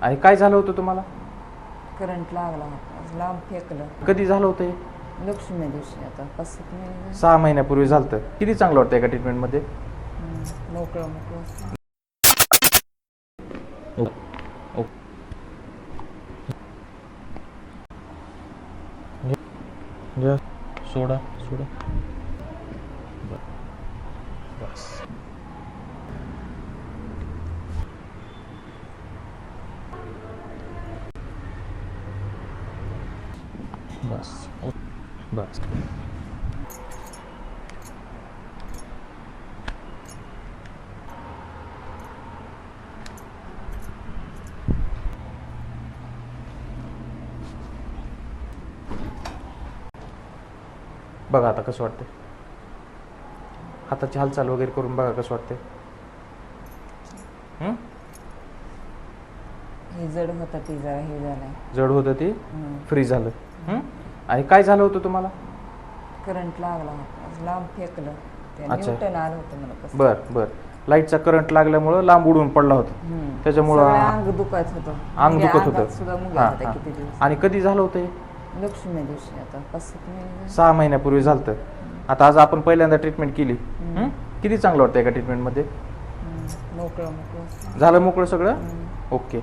आणि काय झालं होतं तुम्हाला? करंट लागला होता, लांब फेकलं. कधी झालं होतं हे? लक्ष्मी दिवशी आता 5-7 महिने 6 महिन्यापूर्वी झालं. किती चांगलं वाटतं एका ट्रीटमेंटमध्ये? मोकळं मोकळं. सोडा सोडा. बस. बस बस. बघा आता कसं वाटतंय. हाताची हालचाल वगैरे करून बघा कसं वाटतंय. हे जड होता ती जरा हे झालंय. जड होतं ती फ्री झालं. आणि काय झालं होतं तुम्हाला? करंट लागला होता, लांब फेकलं. अच्छा. न्यूटन आलं होतं मला कसं. बर. लाईटचा करंट लागल्यामुळं लांब उडून पडला होता. त्याच्यामुळं अंग दुखत होतं. अंग दुखत होतं. सुद्धा मुंग्या होत्या किती दिवस. आणि कधी झालं होतं हे? लक्ष्मी दिवशी आता 5-7 महिने 6 महिन्यापूर्वी झालं. आता आज आपण पहिल्यांदा ट्रीटमेंट केली. किती चांगलं वाटतं एका ट्रीटमेंटमध्ये? मोकळं मोकळं झालं मोकळं सगळं. ओके.